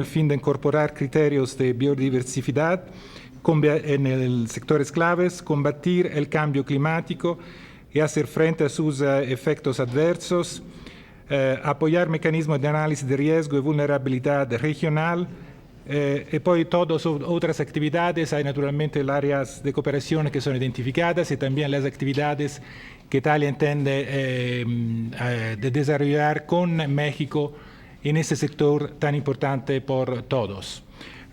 el fin de incorporar criterios de biodiversidad en los sectores claves, combatir el cambio climático y hacer frente a sus efectos adversos, apoyar mecanismos de análisis de riesgo y vulnerabilidad regional, y poi todas otras actividades. Hay naturalmente las áreas de cooperación que son identificadas y también las actividades que Italia entiende de desarrollar con México en ese sector tan importante por todos.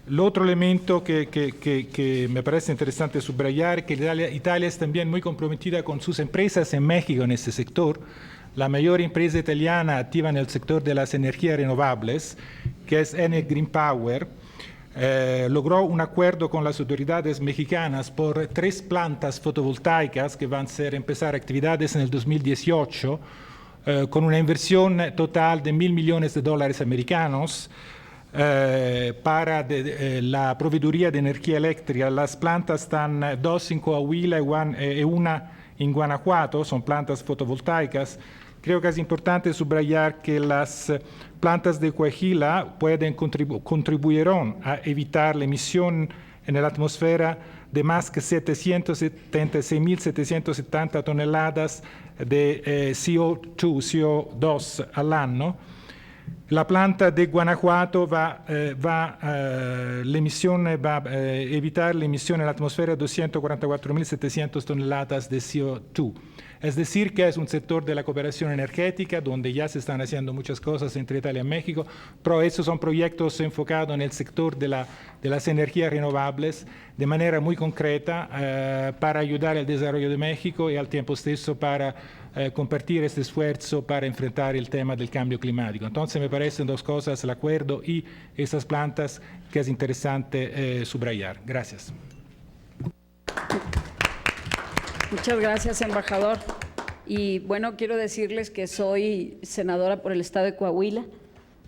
El otro elemento que me parece interesante subrayar es que Italia es también muy comprometida con sus empresas en México en este sector. La mayor empresa italiana activa en el sector de las energías renovables, que es Enel Green Power, logró un acuerdo con las autoridades mexicanas por 3 plantas fotovoltaicas que van a empezar actividades en el 2018, con una inversión total de $1.000 millones americanos para la proveeduría de energía eléctrica. Las plantas están 2 en Coahuila y una en Guanajuato, son plantas fotovoltaicas. Creo que es importante subrayar que las plantas de Coahuila contribuirán a evitar la emisión en la atmósfera de más que 776.770 toneladas de CO2 al año. La planta de Guanajuato va a evitar la emisión en la atmósfera de 244.700 toneladas de CO2. Es decir, que es un sector de la cooperación energética donde ya se están haciendo muchas cosas entre Italia y México, pero esos son proyectos enfocados en el sector de las energías renovables de manera muy concreta para ayudar al desarrollo de México y al tiempo stesso para compartir este esfuerzo para enfrentar el tema del cambio climático. Entonces me parecen 2 cosas, el acuerdo y esas plantas, que es interesante subrayar. Gracias. Muchas gracias, embajador. Y bueno, quiero decirles que soy senadora por el estado de Coahuila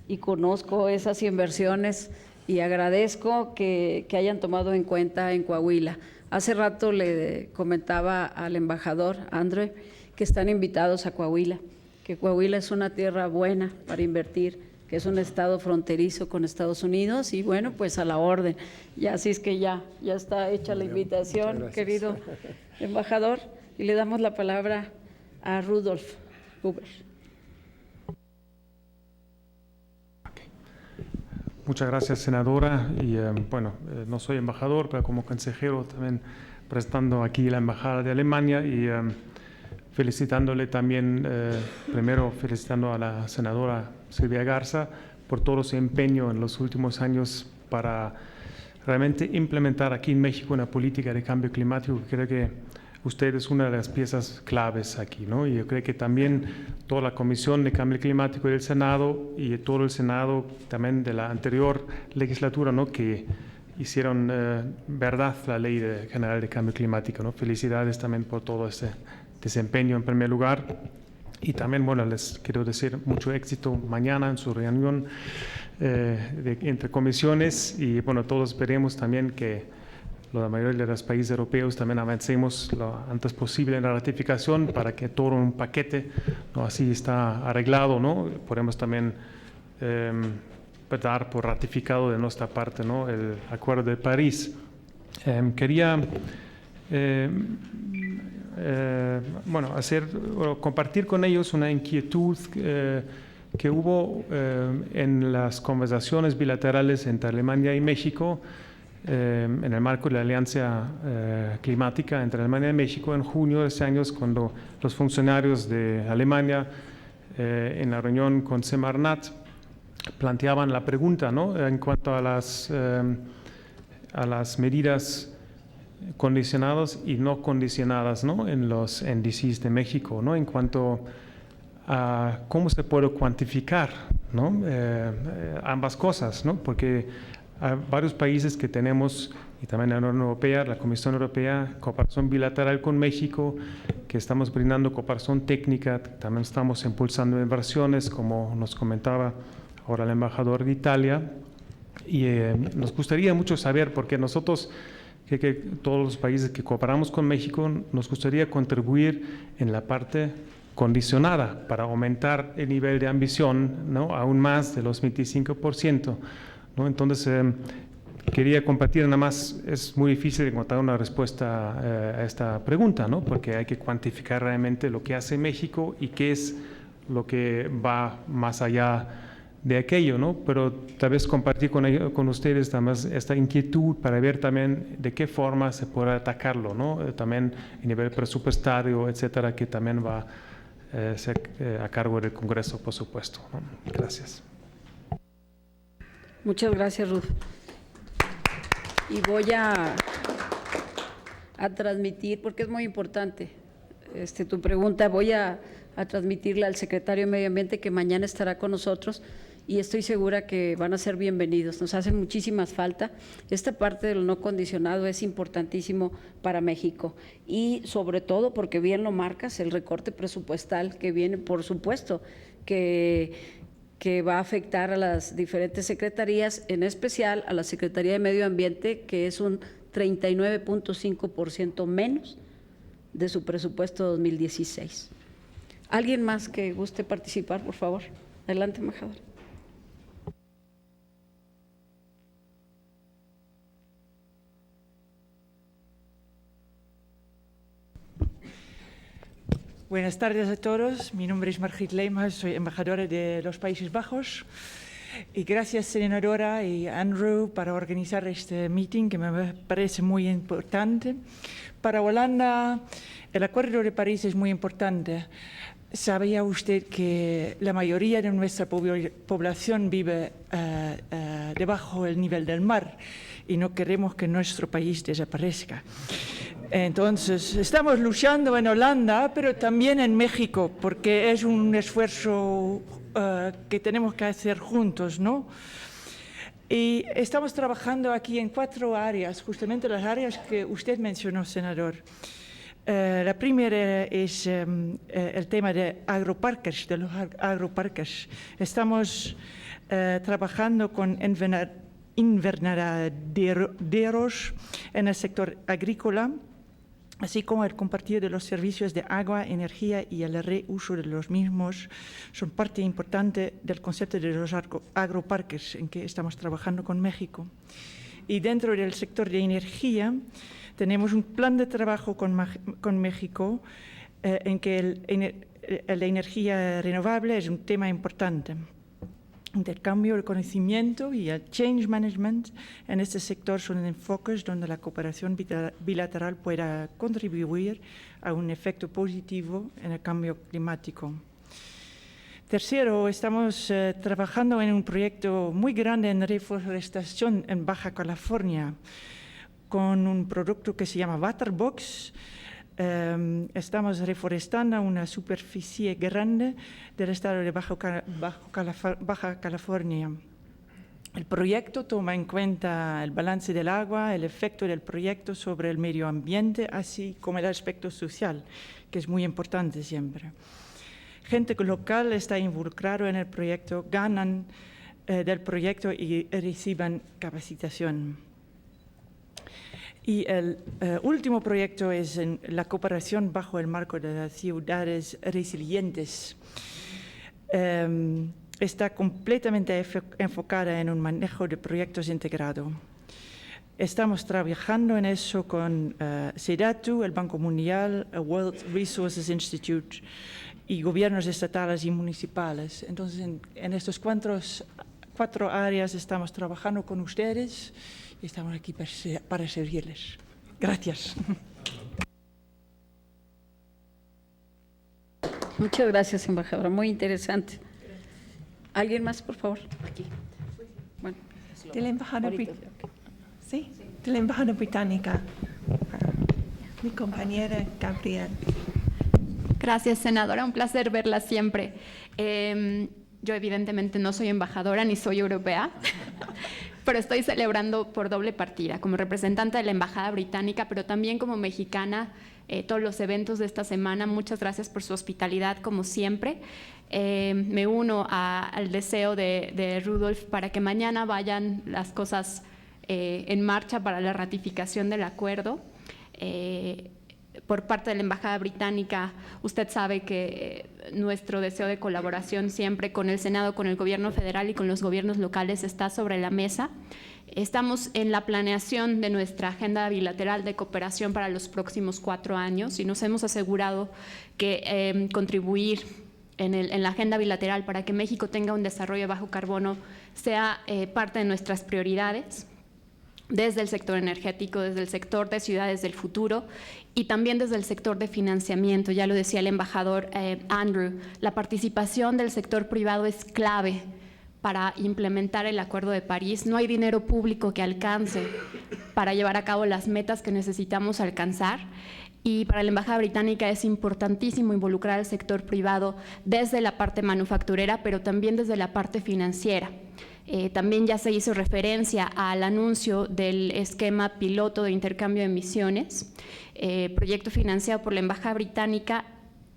y conozco esas inversiones y agradezco que hayan tomado en cuenta en Coahuila. Hace rato le comentaba al embajador André que están invitados a Coahuila, que Coahuila es una tierra buena para invertir, que es un estado fronterizo con Estados Unidos y bueno, pues a la orden. Y así es que ya está hecha la invitación, querido embajador, y le damos la palabra a Rudolf Huber. Muchas gracias, senadora. Y no soy embajador, pero como consejero también prestando aquí la embajada de Alemania y felicitándole también, primero felicitando a la senadora Silvia Garza por todo su empeño en los últimos años para realmente implementar aquí en México una política de cambio climático. Creo que usted es una de las piezas claves aquí, ¿no? Y yo creo que también toda la Comisión de Cambio Climático del Senado y todo el Senado también de la anterior legislatura, ¿no? Que hicieron verdad la Ley General de Cambio Climático, ¿no? Felicidades también por todo ese desempeño en primer lugar. Y también, les quiero decir mucho éxito mañana en su reunión entre comisiones y, todos esperemos también que la mayoría de los países europeos también avancemos lo antes posible en la ratificación para que todo un paquete, ¿no? Así está arreglado, ¿no? Podemos también dar por ratificado de nuestra parte, ¿no? El Acuerdo de París. Quería compartir con ellos una inquietud que hubo en las conversaciones bilaterales entre Alemania y México en el marco de la Alianza Climática entre Alemania y México en junio de ese año, cuando los funcionarios de Alemania en la reunión con Semarnat planteaban la pregunta, ¿no? En cuanto a las medidas condicionadas y no condicionadas, ¿no? En los NDCs de México, ¿no? En cuanto a cómo se puede cuantificar, ¿no? Ambas cosas, ¿no? Porque hay varios países que tenemos, y también la Unión Europea, la Comisión Europea, cooperación bilateral con México, que estamos brindando cooperación técnica, también estamos impulsando inversiones, como nos comentaba ahora el embajador de Italia, y nos gustaría mucho saber, porque nosotros, que todos los países que cooperamos con México, nos gustaría contribuir en la parte condicionada para aumentar el nivel de ambición, ¿no? Aún más de los 25%. ¿no? Entonces, quería compartir nada más, es muy difícil encontrar una respuesta a esta pregunta, ¿no? Porque hay que cuantificar realmente lo que hace México y qué es lo que va más allá de aquello, ¿no? Pero tal vez compartir con ustedes también esta inquietud para ver también de qué forma se puede atacarlo, ¿no? También a nivel presupuestario, etcétera, que también va a ser a cargo del Congreso, por supuesto, ¿no? Gracias. Muchas gracias, Ruth. Y voy a transmitir, porque es muy importante tu pregunta, voy a transmitirle al secretario de Medio Ambiente que mañana estará con nosotros y estoy segura que van a ser bienvenidos. Nos hacen muchísimas falta. Esta parte del no condicionado es importantísimo para México y sobre todo porque bien lo marcas, el recorte presupuestal que viene, por supuesto, que va a afectar a las diferentes secretarías, en especial a la Secretaría de Medio Ambiente, que es un 39.5% menos de su presupuesto 2016. ¿Alguien más que guste participar, por favor? Adelante, embajador. Buenas tardes a todos. Mi nombre es Margriet Leijma, soy embajadora de los Países Bajos. Y gracias, senadora y Andrew, para organizar este meeting que me parece muy importante. Para Holanda, el Acuerdo de París es muy importante. ¿Sabía usted que la mayoría de nuestra población vive debajo del nivel del mar y no queremos que nuestro país desaparezca? Entonces, estamos luchando en Holanda, pero también en México, porque es un esfuerzo que tenemos que hacer juntos, ¿no? Y estamos trabajando aquí en 4 áreas, justamente las áreas que usted mencionó, senador. La primera es el tema de agroparques, de los agroparques. Estamos trabajando con invernaderos en el sector agrícola, así como el compartir de los servicios de agua, energía y el reuso de los mismos son parte importante del concepto de los agroparques en que estamos trabajando con México. Y dentro del sector de energía tenemos un plan de trabajo con México en que la energía renovable es un tema importante. Intercambio, el conocimiento y el change management en este sector son enfoques donde la cooperación bilateral pueda contribuir a un efecto positivo en el cambio climático. Tercero, estamos trabajando en un proyecto muy grande en reforestación en Baja California con un producto que se llama Waterbox. Estamos reforestando una superficie grande del estado de Baja California. El proyecto toma en cuenta el balance del agua, el efecto del proyecto sobre el medio ambiente, así como el aspecto social, que es muy importante siempre. Gente local está involucrada en el proyecto, ganan del proyecto y reciben capacitación. Y el último proyecto es en la cooperación bajo el marco de las ciudades resilientes. Está completamente enfocada en un manejo de proyectos integrado. Estamos trabajando en eso con SEDATU, el Banco Mundial, el World Resources Institute y gobiernos estatales y municipales. Entonces, en estos 4 áreas estamos trabajando con ustedes. Estamos aquí para servirles. Gracias. Muchas gracias, embajadora. Muy interesante. ¿Alguien más, por favor? Aquí. Bueno, de la embajada ¿sí? De la embajada británica. Mi compañera Gabriel. Gracias, senadora. Un placer verla siempre. Yo evidentemente no soy embajadora ni soy europea, pero estoy celebrando por doble partida, como representante de la Embajada Británica, pero también como mexicana, todos los eventos de esta semana. Muchas gracias por su hospitalidad, como siempre. Me uno al deseo de Rudolf para que mañana vayan las cosas en marcha para la ratificación del acuerdo. por parte de la Embajada Británica. Usted sabe que nuestro deseo de colaboración siempre con el Senado, con el gobierno federal y con los gobiernos locales está sobre la mesa. Estamos en la planeación de nuestra agenda bilateral de cooperación para los próximos 4 años y nos hemos asegurado que contribuir en la agenda bilateral para que México tenga un desarrollo bajo carbono sea parte de nuestras prioridades, desde el sector energético, desde el sector de ciudades del futuro y también desde el sector de financiamiento. Ya lo decía el embajador Andrew, la participación del sector privado es clave para implementar el Acuerdo de París. No hay dinero público que alcance para llevar a cabo las metas que necesitamos alcanzar. Y para la Embajada Británica es importantísimo involucrar al sector privado desde la parte manufacturera, pero también desde la parte financiera. También ya se hizo referencia al anuncio del esquema piloto de intercambio de emisiones, proyecto financiado por la Embajada Británica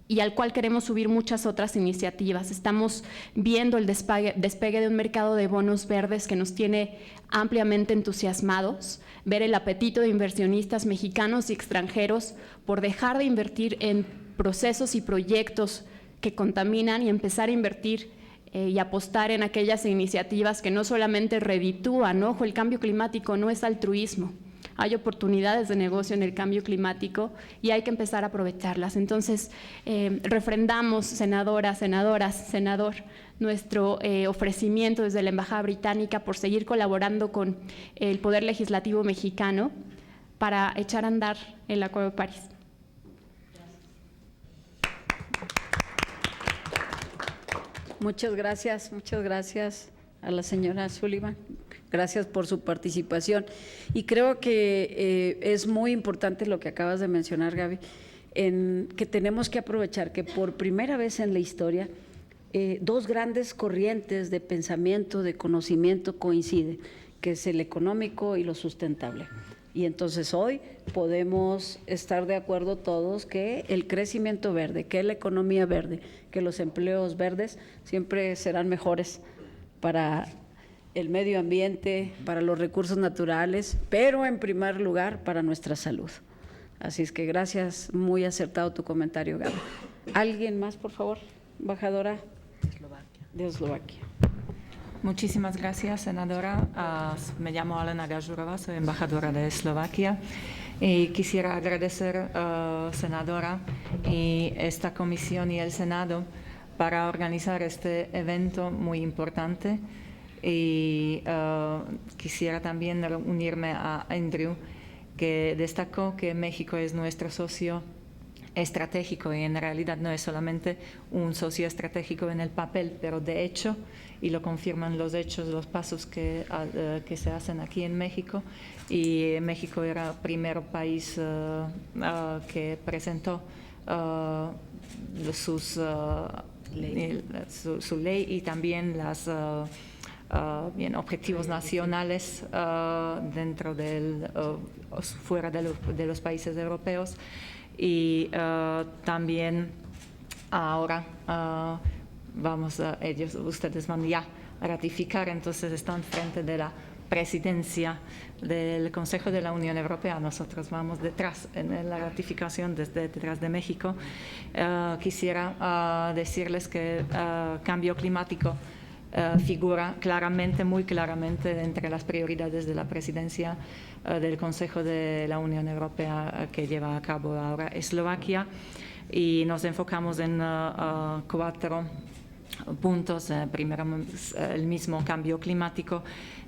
y al cual queremos subir muchas otras iniciativas. Estamos viendo el despegue de un mercado de bonos verdes que nos tiene ampliamente entusiasmados, ver el apetito de inversionistas mexicanos y extranjeros por dejar de invertir en procesos y proyectos que contaminan y empezar a invertir y apostar en aquellas iniciativas que no solamente reditúan. Ojo, el cambio climático no es altruismo. Hay oportunidades de negocio en el cambio climático y hay que empezar a aprovecharlas. Entonces, refrendamos, senador, nuestro ofrecimiento desde la Embajada Británica por seguir colaborando con el Poder Legislativo mexicano para echar a andar el Acuerdo de París. Muchas gracias a la señora Sullivan. Gracias por su participación. Y creo que es muy importante lo que acabas de mencionar, Gaby, en que tenemos que aprovechar que por primera vez en la historia dos grandes corrientes de pensamiento, de conocimiento coinciden, que es el económico y lo sustentable. Y entonces hoy podemos estar de acuerdo todos que el crecimiento verde, que la economía verde, que los empleos verdes siempre serán mejores para el medio ambiente, para los recursos naturales, pero en primer lugar para nuestra salud. Así es que gracias, muy acertado tu comentario, Gaby. ¿Alguien más, por favor? Embajadora de Eslovaquia. Muchísimas gracias, senadora. Me llamo Alena Gazurova, soy embajadora de Eslovaquia. Y quisiera agradecer, senadora, y esta comisión y el Senado para organizar este evento muy importante. Y quisiera también unirme a Andrew, que destacó que México es nuestro socio estratégico y en realidad no es solamente un socio estratégico en el papel, pero de hecho, y lo confirman los hechos, los pasos que se hacen aquí en México, y México era el primer país que presentó su ley y también las objetivos nacionales dentro fuera de los países europeos. Y también ahora ustedes van ya a ratificar, entonces están frente de la presidencia del Consejo de la Unión Europea. Nosotros vamos detrás en la ratificación, desde detrás de México. Quisiera decirles que cambio climático figura claramente, muy claramente, entre las prioridades de la presidencia del Consejo de la Unión Europea que lleva a cabo ahora Eslovaquia, y nos enfocamos en 4 puntos. Primero, el mismo cambio climático.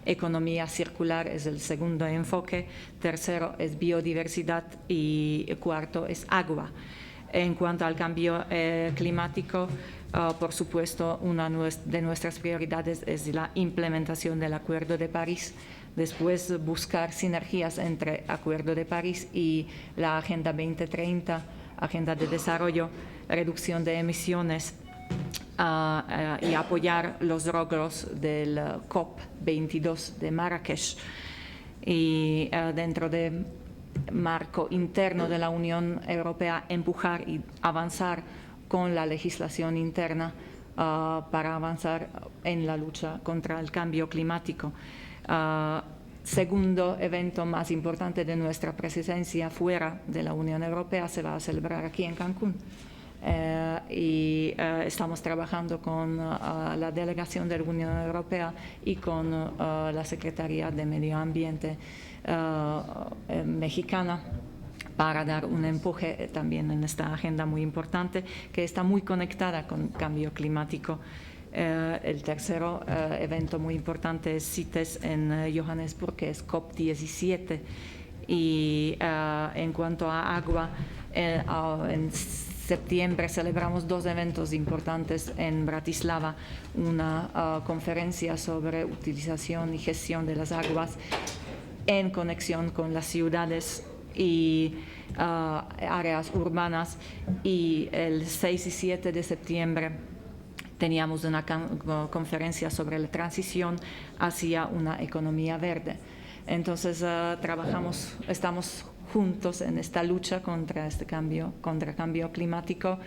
Economía circular es el segundo enfoque. Tercero es biodiversidad y cuarto es agua. En cuanto al cambio climático, por supuesto, una de nuestras prioridades es la implementación del Acuerdo de París. Después, buscar sinergias entre Acuerdo de París y la Agenda 2030, Agenda de Desarrollo, reducción de emisiones, y apoyar los logros del COP22 de Marrakech. Y dentro del marco interno de la Unión Europea, empujar y avanzar con la legislación interna para avanzar en la lucha contra el cambio climático. segundo evento más importante de nuestra presidencia fuera de la Unión Europea se va a celebrar aquí en Cancún. Estamos trabajando con la delegación de la Unión Europea y con la Secretaría de Medio Ambiente mexicana para dar un empuje también en esta agenda muy importante que está muy conectada con cambio climático. El tercero evento muy importante es CITES en Johannesburg, que es COP17. Y en cuanto a agua, en septiembre celebramos dos eventos importantes en Bratislava, una conferencia sobre utilización y gestión de las aguas en conexión con las ciudades y áreas urbanas, y el 6 y 7 de septiembre teníamos una conferencia sobre la transición hacia una economía verde. Entonces estamos juntos en esta lucha contra el cambio climático,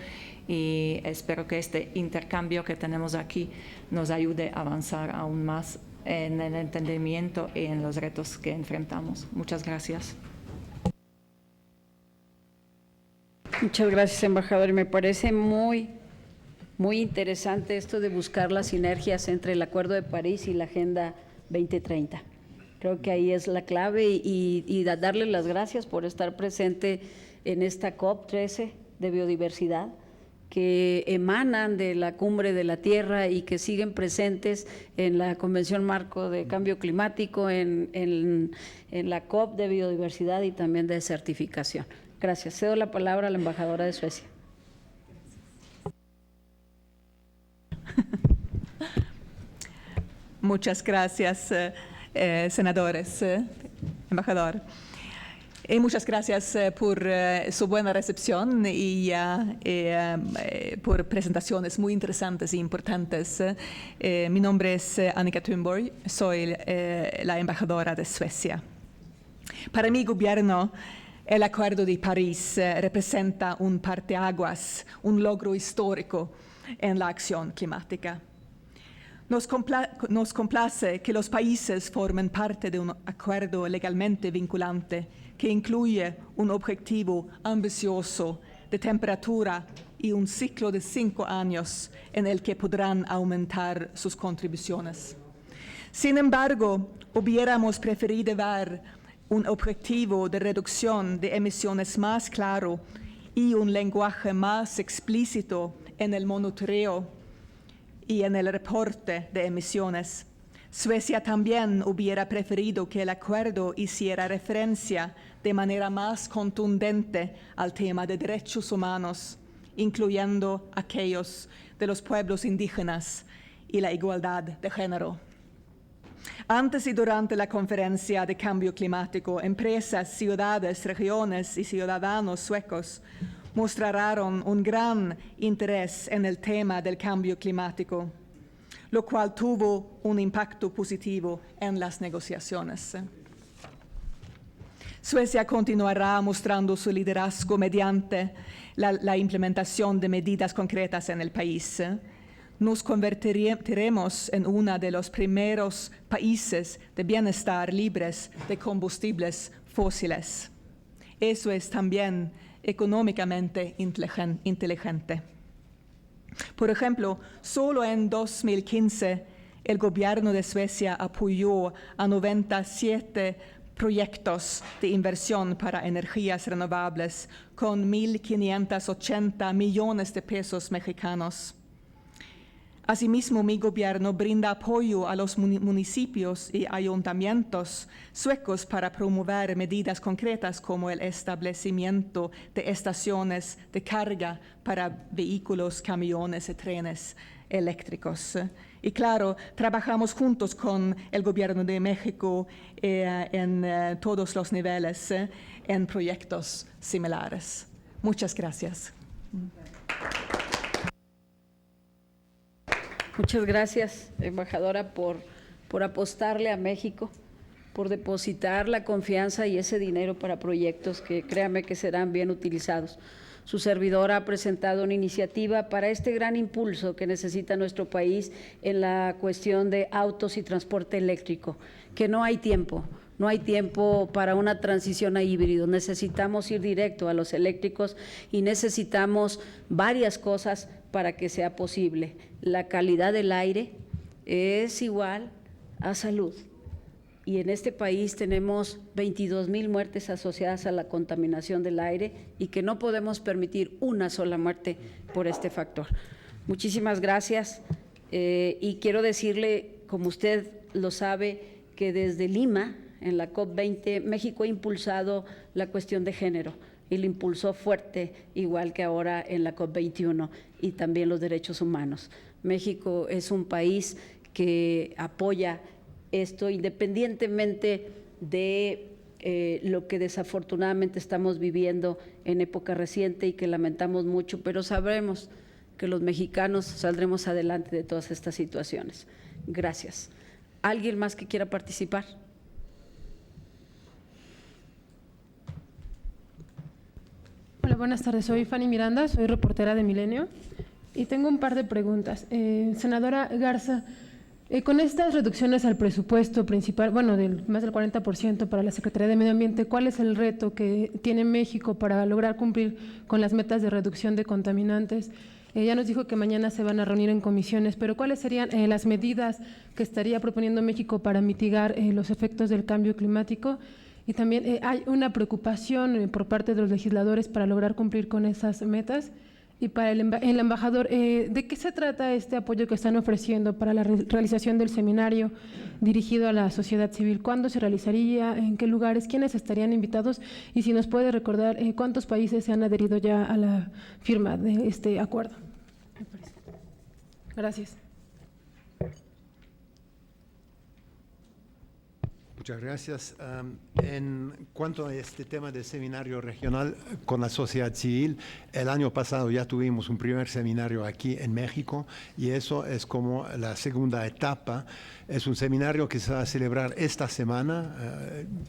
y espero que este intercambio que tenemos aquí nos ayude a avanzar aún más en el entendimiento y en los retos que enfrentamos. Muchas gracias. Muchas gracias, embajador. Y me parece muy interesante esto de buscar las sinergias entre el Acuerdo de París y la Agenda 2030. Creo que ahí es la clave, y darle las gracias por estar presente en esta COP13 de biodiversidad, que emanan de la Cumbre de la Tierra y que siguen presentes en la Convención Marco de Cambio Climático, en la COP de biodiversidad y también de certificación. Gracias. Cedo la palabra a la embajadora de Suecia. Muchas gracias, senadores, embajador. Y muchas gracias por su buena recepción y por presentaciones muy interesantes e importantes. Mi nombre es Annika Thunborg, soy la embajadora de Suecia. Para mi gobierno, el Acuerdo de París representa un parteaguas, un logro histórico en la acción climática. Nos complace que los países formen parte de un acuerdo legalmente vinculante que incluye un objetivo ambicioso de temperatura y un ciclo de 5 años en el que podrán aumentar sus contribuciones. Sin embargo, hubiéramos preferido ver un objetivo de reducción de emisiones más claro y un lenguaje más explícito en el monitoreo y en el reporte de emisiones. Suecia también hubiera preferido que el acuerdo hiciera referencia de manera más contundente al tema de derechos humanos, incluyendo aquellos de los pueblos indígenas y la igualdad de género. Antes y durante la conferencia de cambio climático, empresas, ciudades, regiones y ciudadanos suecos mostraron un gran interés en el tema del cambio climático, lo cual tuvo un impacto positivo en las negociaciones. Suecia continuará mostrando su liderazgo mediante la implementación de medidas concretas en el país. Nos convertiremos en uno de los primeros países de bienestar libres de combustibles fósiles. Eso es también económicamente inteligente. Por ejemplo, solo en 2015 el gobierno de Suecia apoyó a 97 proyectos de inversión para energías renovables con 1.580 millones de pesos mexicanos. Asimismo, mi gobierno brinda apoyo a los municipios y ayuntamientos suecos para promover medidas concretas como el establecimiento de estaciones de carga para vehículos, camiones y trenes eléctricos. Y claro, trabajamos juntos con el gobierno de México en todos los niveles en proyectos similares. Muchas gracias. Muchas gracias, embajadora, por apostarle a México, por depositar la confianza y ese dinero para proyectos que créame que serán bien utilizados. Su servidora ha presentado una iniciativa para este gran impulso que necesita nuestro país en la cuestión de autos y transporte eléctrico, que no hay tiempo. No hay tiempo para una transición a híbrido. Necesitamos ir directo a los eléctricos y necesitamos varias cosas para que sea posible. La calidad del aire es igual a salud. Y en este país tenemos 22,000 muertes asociadas a la contaminación del aire y que no podemos permitir una sola muerte por este factor. Muchísimas gracias y quiero decirle, como usted lo sabe, que desde Lima, en la COP20, México ha impulsado la cuestión de género y lo impulsó fuerte, igual que ahora en la COP21, y también los derechos humanos. México es un país que apoya esto independientemente de lo que desafortunadamente estamos viviendo en época reciente y que lamentamos mucho, pero sabremos que los mexicanos saldremos adelante de todas estas situaciones. Gracias. ¿Alguien más que quiera participar? Hola, buenas tardes. Soy Fanny Miranda, soy reportera de Milenio y tengo un par de preguntas. Senadora Garza, con estas reducciones al presupuesto principal, bueno, del más del 40% para la Secretaría de Medio Ambiente, ¿cuál es el reto que tiene México para lograr cumplir con las metas de reducción de contaminantes? Ya nos dijo que mañana se van a reunir en comisiones, pero ¿cuáles serían las medidas que estaría proponiendo México para mitigar los efectos del cambio climático? Y también hay una preocupación por parte de los legisladores para lograr cumplir con esas metas. Y para el embajador, ¿de qué se trata este apoyo que están ofreciendo para la realización del seminario dirigido a la sociedad civil? ¿Cuándo se realizaría? ¿En qué lugares? ¿Quiénes estarían invitados? Y si nos puede recordar cuántos países se han adherido ya a la firma de este acuerdo. Gracias. Muchas gracias. En cuanto a este tema del seminario regional con la sociedad civil, el año pasado ya tuvimos un primer seminario aquí en México y eso es como la segunda etapa. Es un seminario que se va a celebrar esta semana,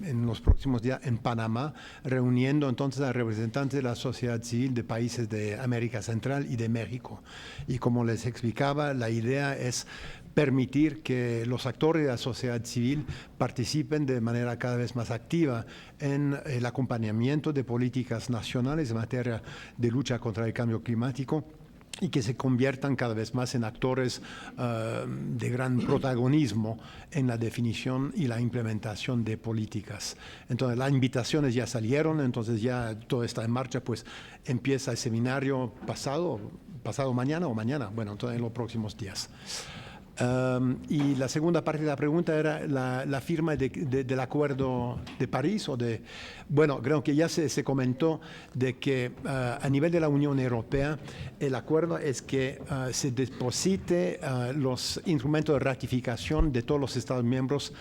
en los próximos días en Panamá, reuniendo entonces a representantes de la sociedad civil de países de América Central y de México. Y como les explicaba, la idea es permitir que los actores de la sociedad civil participen de manera cada vez más activa en el acompañamiento de políticas nacionales en materia de lucha contra el cambio climático y que se conviertan cada vez más en actores de gran protagonismo en la definición y la implementación de políticas. Entonces, las invitaciones ya salieron, entonces ya todo está en marcha, pues empieza el seminario pasado mañana o mañana, bueno, entonces en los próximos días. Y la segunda parte de la pregunta era la firma del Acuerdo de París. Bueno, creo que ya se comentó de que a nivel de la Unión Europea el acuerdo es que se deposite los instrumentos de ratificación de todos los Estados miembros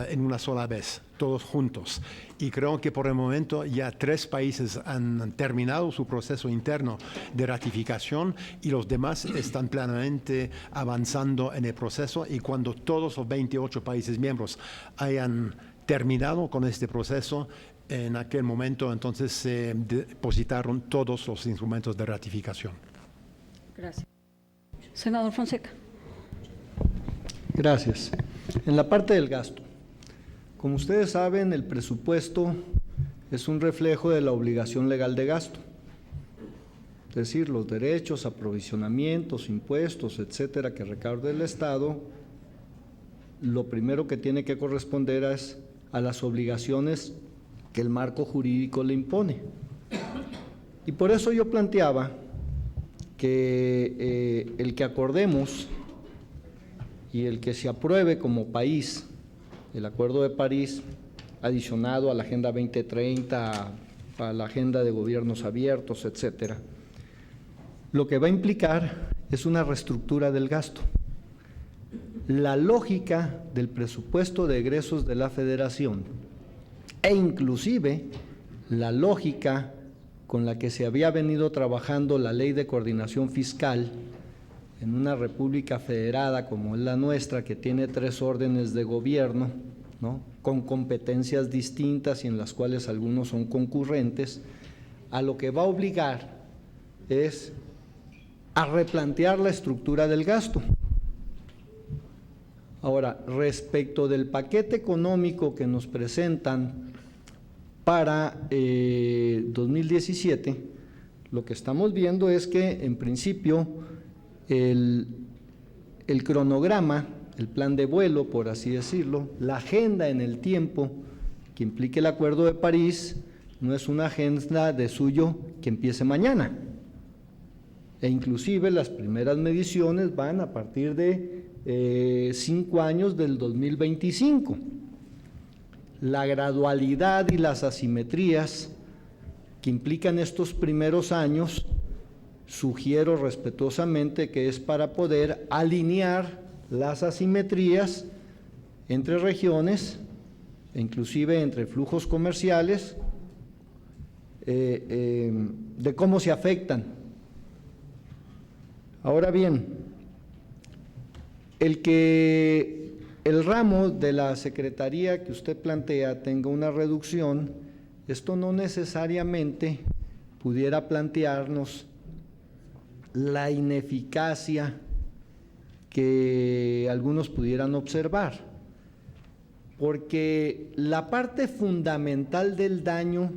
en una sola vez, todos juntos. Y creo que por el momento ya 3 países han terminado su proceso interno de ratificación y los demás están plenamente avanzando en el proceso, y cuando todos los 28 países miembros hayan terminado con este proceso, en aquel momento entonces se depositaron todos los instrumentos de ratificación. Gracias. Senador Fonseca. Gracias. En la parte del gasto, como ustedes saben, el presupuesto es un reflejo de la obligación legal de gasto. Es decir, los derechos, aprovisionamientos, impuestos, etcétera, que recaude el Estado, lo primero que tiene que corresponder es a las obligaciones que el marco jurídico le impone. Y por eso yo planteaba que el que acordemos y el que se apruebe como país el Acuerdo de París, adicionado a la Agenda 2030, a la Agenda de Gobiernos Abiertos, etcétera, lo que va a implicar es una reestructura del gasto. La lógica del presupuesto de egresos de la Federación e inclusive la lógica con la que se había venido trabajando la Ley de Coordinación Fiscal en una república federada como es la nuestra, que tiene 3 órdenes de gobierno, ¿no?, con competencias distintas y en las cuales algunos son concurrentes, a lo que va a obligar es a replantear la estructura del gasto. Ahora, respecto del paquete económico que nos presentan para 2017, lo que estamos viendo es que, en principio, el cronograma, el plan de vuelo, por así decirlo, la agenda en el tiempo que implique el Acuerdo de París, no es una agenda de suyo que empiece mañana. E inclusive las primeras mediciones van a partir de 5 años del 2025. La gradualidad y las asimetrías que implican estos primeros años, sugiero respetuosamente que es para poder alinear las asimetrías entre regiones, e inclusive entre flujos comerciales, de cómo se afectan. Ahora bien, el que el ramo de la Secretaría que usted plantea tenga una reducción, esto no necesariamente pudiera plantearnos la ineficacia que algunos pudieran observar, porque la parte fundamental del daño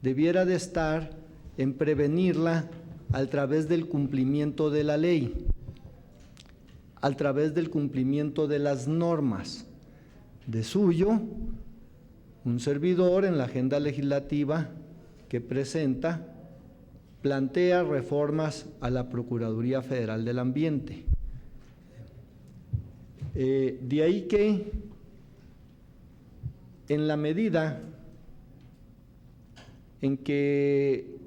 debiera de estar en prevenirla a través del cumplimiento de la ley, a través del cumplimiento de las normas. De suyo, un servidor en la agenda legislativa que presenta plantea reformas a la Procuraduría Federal del Ambiente. De ahí que, en la medida en que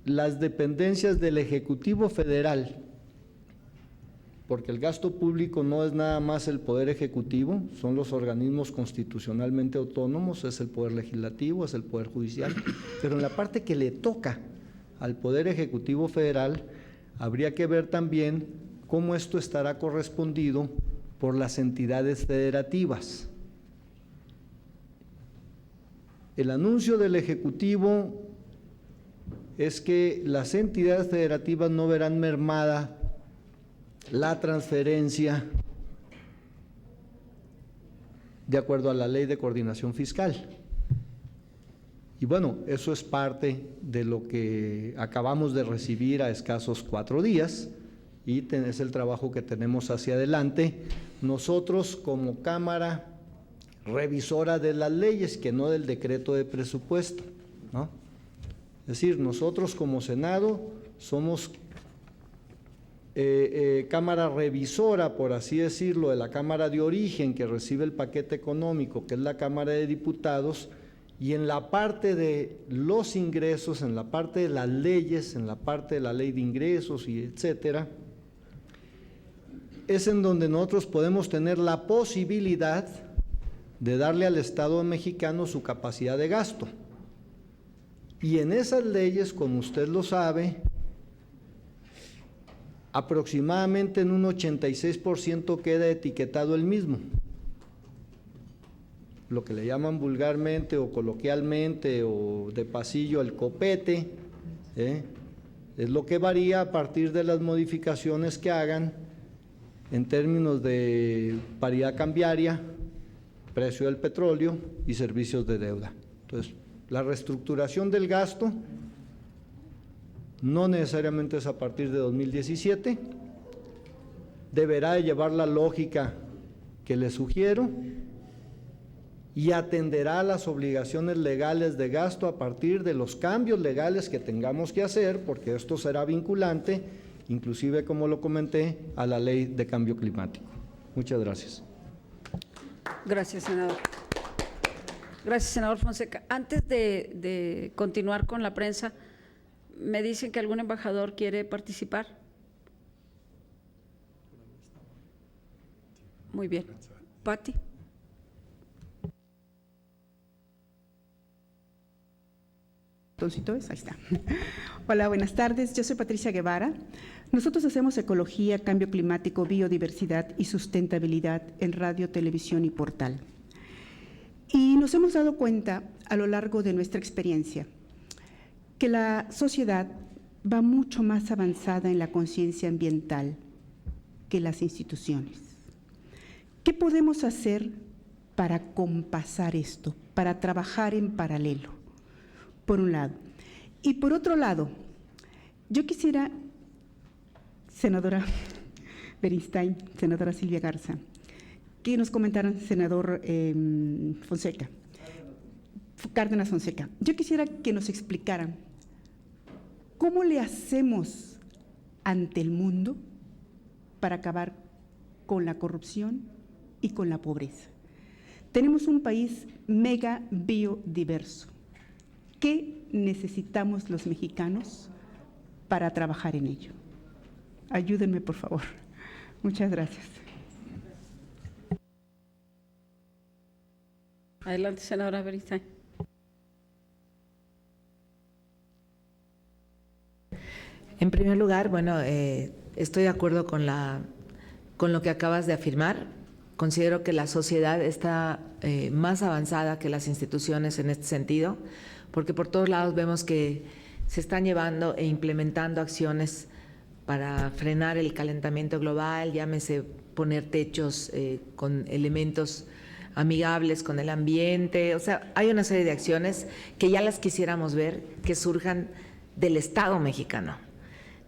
las dependencias del Ejecutivo Federal, porque el gasto público no es nada más el Poder Ejecutivo, son los organismos constitucionalmente autónomos, es el Poder Legislativo, es el Poder Judicial, pero en la parte que le toca al Poder Ejecutivo Federal, habría que ver también cómo esto estará correspondido por las entidades federativas. El anuncio del Ejecutivo es que las entidades federativas no verán mermada la transferencia de acuerdo a la Ley de Coordinación Fiscal. Y bueno, eso es parte de lo que acabamos de recibir a escasos 4 días y es el trabajo que tenemos hacia adelante. Nosotros como Cámara revisora de las leyes, que no del decreto de presupuesto, ¿no? Es decir, nosotros como Senado somos Cámara revisora, por así decirlo, de la Cámara de origen que recibe el paquete económico, que es la Cámara de Diputados, y en la parte de los ingresos, en la parte de las leyes, en la parte de la ley de ingresos y etcétera, es en donde nosotros podemos tener la posibilidad de darle al Estado mexicano su capacidad de gasto. Y en esas leyes, como usted lo sabe, aproximadamente en un 86% queda etiquetado el mismo. Lo que le llaman vulgarmente o coloquialmente o de pasillo el copete, es lo que varía a partir de las modificaciones que hagan en términos de paridad cambiaria, precio del petróleo y servicios de deuda. Entonces, la reestructuración del gasto no necesariamente es a partir de 2017, deberá de llevar la lógica que le sugiero y atenderá a las obligaciones legales de gasto a partir de los cambios legales que tengamos que hacer, porque esto será vinculante, inclusive, como lo comenté, a la Ley de Cambio Climático. Muchas gracias. Gracias, senador. Gracias, senador Fonseca. Antes de continuar con la prensa, me dicen que algún embajador quiere participar. Muy bien. Pati. Ahí está. Hola, buenas tardes. Yo soy Patricia Guevara. Nosotros hacemos ecología, cambio climático, biodiversidad y sustentabilidad en radio, televisión y portal. Y nos hemos dado cuenta a lo largo de nuestra experiencia que la sociedad va mucho más avanzada en la conciencia ambiental que las instituciones, ¿Qué podemos hacer para compasar esto, para trabajar en paralelo, por un lado? Y por otro lado, yo quisiera, senadora Beristain, senadora Silvia Garza, que nos comentaran, senador Cárdenas Fonseca, yo quisiera que nos explicaran cómo le hacemos ante el mundo para acabar con la corrupción y con la pobreza. Tenemos un país mega biodiverso. ¿Qué necesitamos los mexicanos para trabajar en ello? Ayúdenme, por favor. Muchas gracias. Adelante, senadora Beristain. En primer lugar, bueno, estoy de acuerdo con lo que acabas de afirmar. Considero que la sociedad está más avanzada que las instituciones en este sentido, porque por todos lados vemos que se están llevando e implementando acciones para frenar el calentamiento global, llámese poner techos con elementos amigables con el ambiente. O sea, hay una serie de acciones que ya las quisiéramos ver que surjan del Estado mexicano,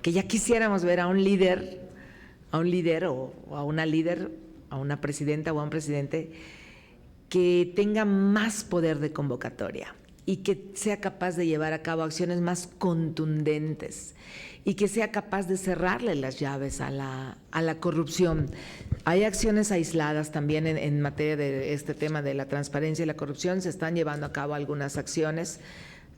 que ya quisiéramos ver a un líder o a una líder, a una presidenta o a un presidente que tenga más poder de convocatoria y que sea capaz de llevar a cabo acciones más contundentes y que sea capaz de cerrarle las llaves a la corrupción. Hay acciones aisladas también en materia de este tema de la transparencia y la corrupción, se están llevando a cabo algunas acciones,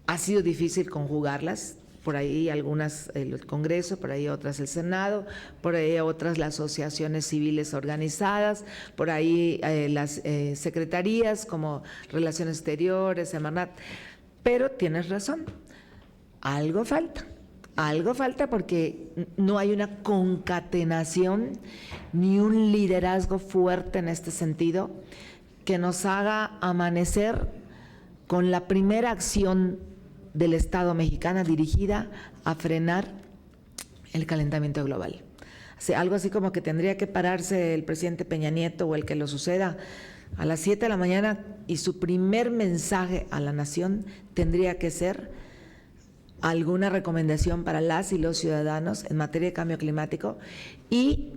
ha sido difícil conjugarlas. Por ahí algunas el Congreso, por ahí otras el Senado, por ahí otras las asociaciones civiles organizadas, por ahí las secretarías como Relaciones Exteriores, Semarnat. Pero tienes razón, algo falta porque no hay una concatenación ni un liderazgo fuerte en este sentido que nos haga amanecer con la primera acción del Estado mexicano dirigida a frenar el calentamiento global. O sea, algo así como que tendría que pararse el presidente Peña Nieto o el que lo suceda a las 7 de la mañana y su primer mensaje a la nación tendría que ser alguna recomendación para las y los ciudadanos en materia de cambio climático y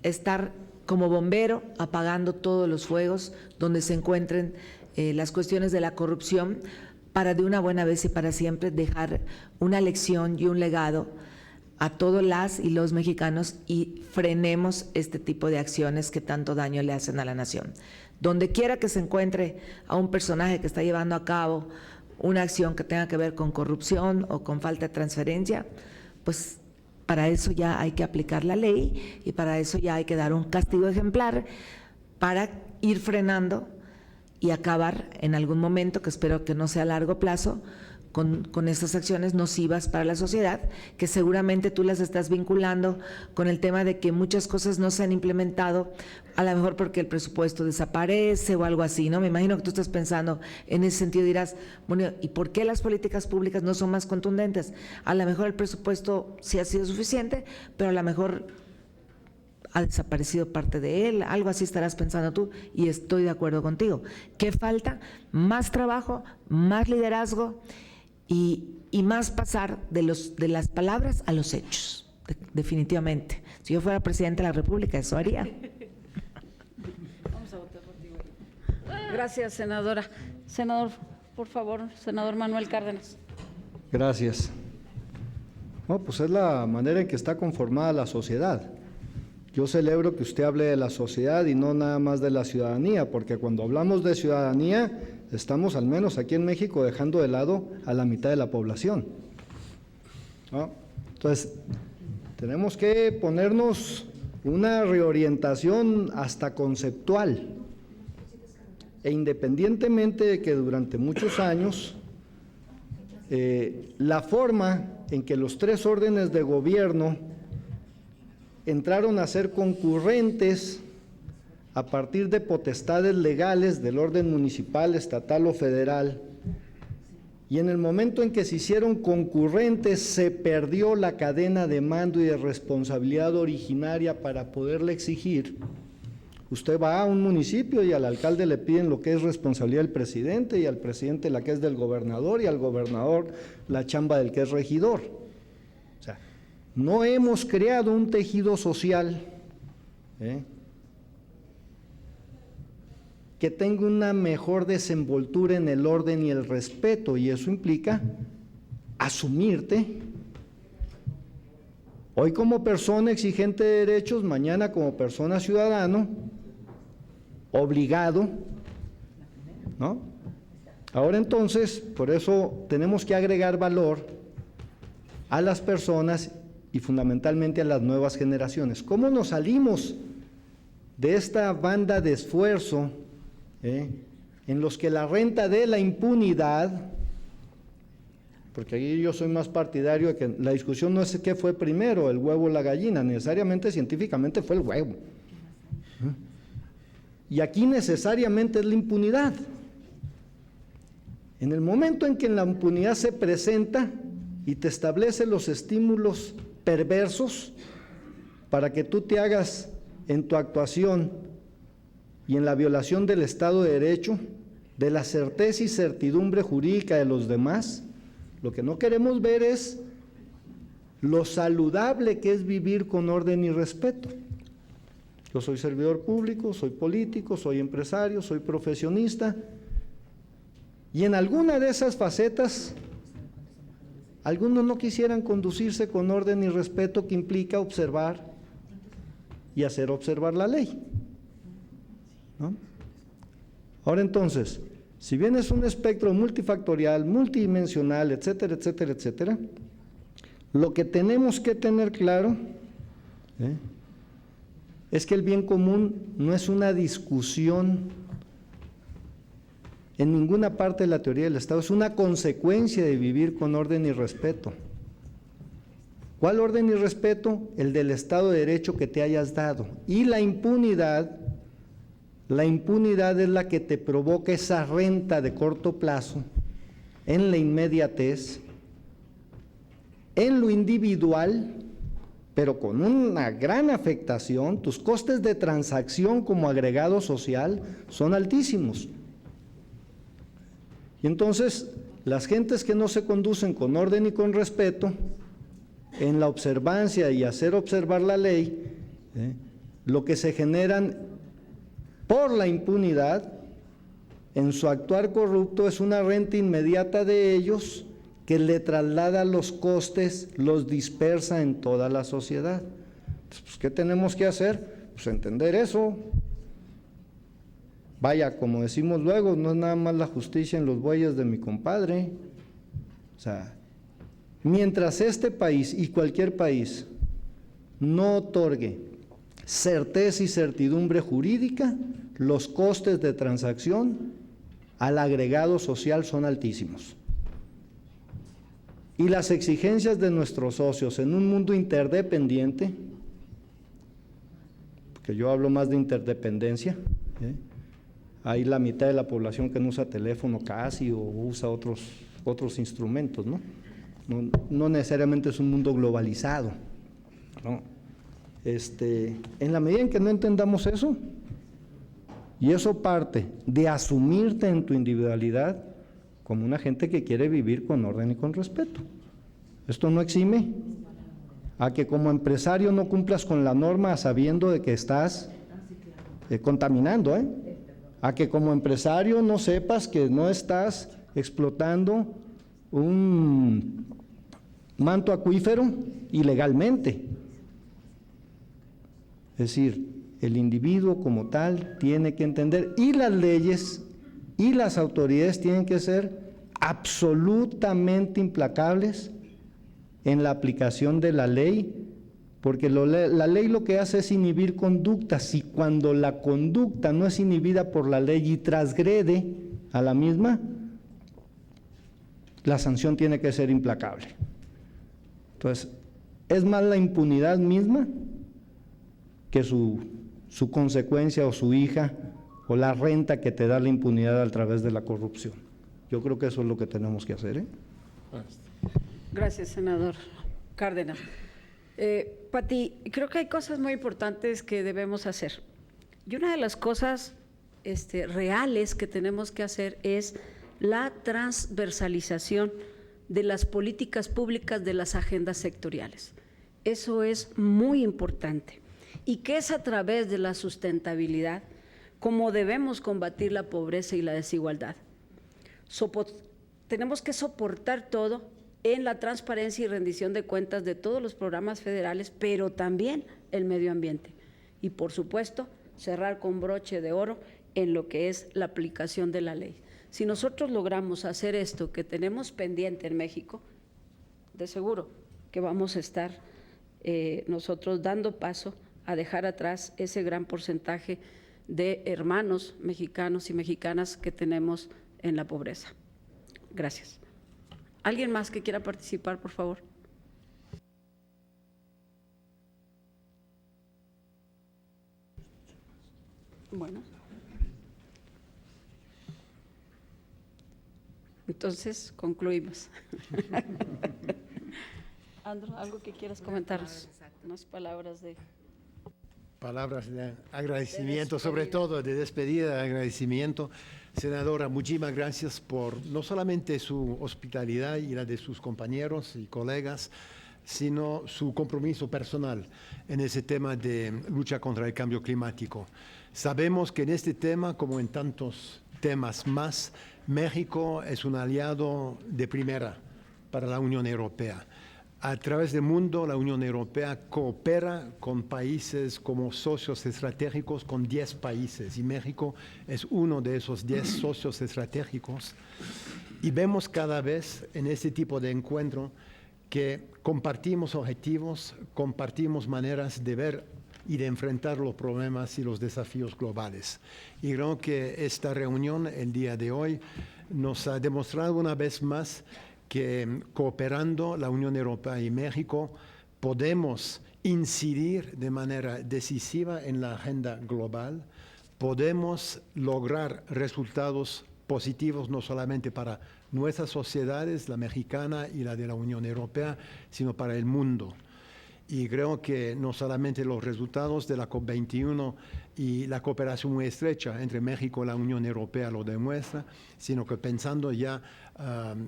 estar como bombero apagando todos los fuegos donde se encuentren las cuestiones de la corrupción, para de una buena vez y para siempre dejar una lección y un legado a todos las y los mexicanos y frenemos este tipo de acciones que tanto daño le hacen a la nación. Donde quiera que se encuentre a un personaje que está llevando a cabo una acción que tenga que ver con corrupción o con falta de transparencia, pues para eso ya hay que aplicar la ley y para eso ya hay que dar un castigo ejemplar para ir frenando y acabar en algún momento, que espero que no sea a largo plazo, con estas acciones nocivas para la sociedad, que seguramente tú las estás vinculando con el tema de que muchas cosas no se han implementado, a lo mejor porque el presupuesto desaparece o algo así, ¿no? Me imagino que tú estás pensando en ese sentido, dirás, bueno, ¿y por qué las políticas públicas no son más contundentes? A lo mejor el presupuesto sí ha sido suficiente, pero a lo mejor ha desaparecido parte de él, algo así estarás pensando tú, y estoy de acuerdo contigo. ¿Qué falta? Más trabajo, más liderazgo y más pasar de las palabras a los hechos, definitivamente. Si yo fuera presidente de la República, eso haría. Vamos a votar por ti. Gracias, senadora. Senador, por favor, senador Manuel Cárdenas. Gracias. No, pues es la manera en que está conformada la sociedad. Yo celebro que usted hable de la sociedad y no nada más de la ciudadanía, porque cuando hablamos de ciudadanía, estamos al menos aquí en México dejando de lado a la mitad de la población, ¿no? Entonces, tenemos que ponernos una reorientación hasta conceptual, e independientemente de que durante muchos años la forma en que los tres órdenes de gobierno entraron a ser concurrentes a partir de potestades legales del orden municipal, estatal o federal, y en el momento en que se hicieron concurrentes se perdió la cadena de mando y de responsabilidad originaria para poderle exigir Usted va a un municipio y al alcalde le piden lo que es responsabilidad del presidente, y al presidente la que es del gobernador, y al gobernador la chamba del que es regidor. O sea, no hemos creado un tejido social que tenga una mejor desenvoltura en el orden y el respeto, y eso implica asumirte hoy como persona exigente de derechos, mañana como persona ciudadano, obligado, ¿no? Ahora entonces, por eso tenemos que agregar valor a las personas y fundamentalmente a las nuevas generaciones. ¿Cómo nos salimos de esta banda de esfuerzo en los que la renta de la impunidad, porque aquí yo soy más partidario de que la discusión no es qué fue primero, el huevo o la gallina, necesariamente científicamente fue el huevo. Y aquí necesariamente es la impunidad. En el momento en que la impunidad se presenta y te establece los estímulos perversos para que tú te hagas en tu actuación y en la violación del Estado de Derecho, de la certeza y certidumbre jurídica de los demás, lo que no queremos ver es lo saludable que es vivir con orden y respeto. Yo soy servidor público, soy político, soy empresario, soy profesionista, y en alguna de esas facetas, algunos no quisieran conducirse con orden y respeto, que implica observar y hacer observar la ley, ¿no? Ahora entonces, si bien es un espectro multifactorial, multidimensional, etcétera, etcétera, etcétera, lo que tenemos que tener claro es que el bien común no es una discusión en ninguna parte de la teoría del Estado, es una consecuencia de vivir con orden y respeto. ¿Cuál orden y respeto? El del Estado de Derecho que te hayas dado. Y la impunidad es la que te provoca esa renta de corto plazo, en la inmediatez, en lo individual, pero con una gran afectación. Tus costes de transacción como agregado social son altísimos. Y entonces, las gentes que no se conducen con orden y con respeto, en la observancia y hacer observar la ley, lo que se generan por la impunidad, en su actuar corrupto, es una renta inmediata de ellos que le traslada los costes, los dispersa en toda la sociedad. Pues, ¿qué tenemos que hacer? Pues entender eso. Vaya, como decimos luego, no es nada más la justicia en los bueyes de mi compadre. O sea, mientras este país y cualquier país no otorgue certeza y certidumbre jurídica, los costes de transacción al agregado social son altísimos. Y las exigencias de nuestros socios en un mundo interdependiente, porque yo hablo más de interdependencia, hay la mitad de la población que no usa teléfono casi, o usa otros instrumentos, ¿no? No necesariamente es un mundo globalizado, ¿no? En la medida en que no entendamos eso, y eso parte de asumirte en tu individualidad como una gente que quiere vivir con orden y con respeto. Esto no exime a que como empresario no cumplas con la norma sabiendo de que estás contaminando, a que como empresario no sepas que no estás explotando un manto acuífero ilegalmente. Es decir, el individuo como tal tiene que entender, y las leyes y las autoridades tienen que ser absolutamente implacables en la aplicación de la ley, porque la ley lo que hace es inhibir conductas, y cuando la conducta no es inhibida por la ley y transgrede a la misma, la sanción tiene que ser implacable. Entonces, es más la impunidad misma que su consecuencia o su hija, o la renta que te da la impunidad a través de la corrupción. Yo creo que eso es lo que tenemos que hacer. Gracias, senador Cárdenas. Pati, creo que hay cosas muy importantes que debemos hacer. Y una de las cosas reales que tenemos que hacer es la transversalización de las políticas públicas de las agendas sectoriales. Eso es muy importante y que es a través de la sustentabilidad como debemos combatir la pobreza y la desigualdad. Tenemos que soportar todo en la transparencia y rendición de cuentas de todos los programas federales, pero también el medio ambiente. Y por supuesto, cerrar con broche de oro en lo que es la aplicación de la ley. Si nosotros logramos hacer esto que tenemos pendiente en México, de seguro que vamos a estar nosotros dando paso a dejar atrás ese gran porcentaje de hermanos mexicanos y mexicanas que tenemos en la pobreza. Gracias. ¿Alguien más que quiera participar, por favor? Bueno. Entonces, concluimos. Andro, ¿algo que quieras comentarnos? Unas palabras de... Palabras de agradecimiento, sobre todo de despedida, de agradecimiento. Senadora, muchísimas gracias por no solamente su hospitalidad y la de sus compañeros y colegas, sino su compromiso personal en ese tema de lucha contra el cambio climático. Sabemos que en este tema, como en tantos temas más, México es un aliado de primera para la Unión Europea. A través del mundo, la Unión Europea coopera con países como socios estratégicos, con 10 países, y México es uno de esos 10 socios estratégicos. Y vemos cada vez en este tipo de encuentro que compartimos objetivos, compartimos maneras de ver y de enfrentar los problemas y los desafíos globales. Y creo que esta reunión, el día de hoy, nos ha demostrado una vez más que cooperando la Unión Europea y México podemos incidir de manera decisiva en la agenda global, podemos lograr resultados positivos no solamente para nuestras sociedades, la mexicana y la de la Unión Europea, sino para el mundo. Y creo que no solamente los resultados de la COP21 y la cooperación muy estrecha entre México y la Unión Europea lo demuestra, sino que pensando ya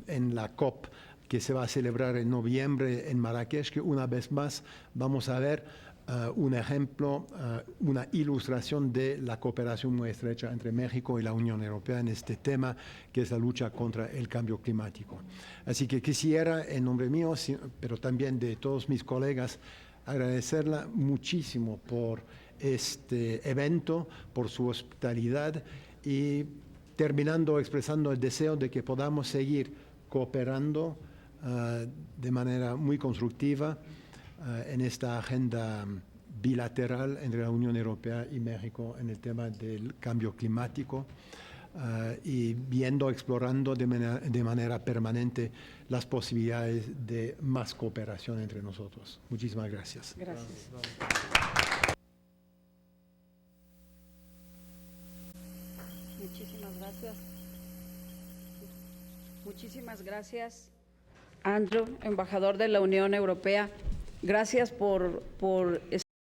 en la COP que se va a celebrar en noviembre en Marrakech, que una vez más vamos a ver un ejemplo, una ilustración de la cooperación muy estrecha entre México y la Unión Europea en este tema, que es la lucha contra el cambio climático. Así que quisiera, en nombre mío, pero también de todos mis colegas, agradecerla muchísimo por este evento, por su hospitalidad y terminando expresando el deseo de que podamos seguir cooperando de manera muy constructiva en esta agenda bilateral entre la Unión Europea y México en el tema del cambio climático y explorando de manera permanente las posibilidades de más cooperación entre nosotros. Muchísimas gracias. Gracias. Muchísimas gracias. Muchísimas gracias, Andrew, embajador de la Unión Europea. Gracias por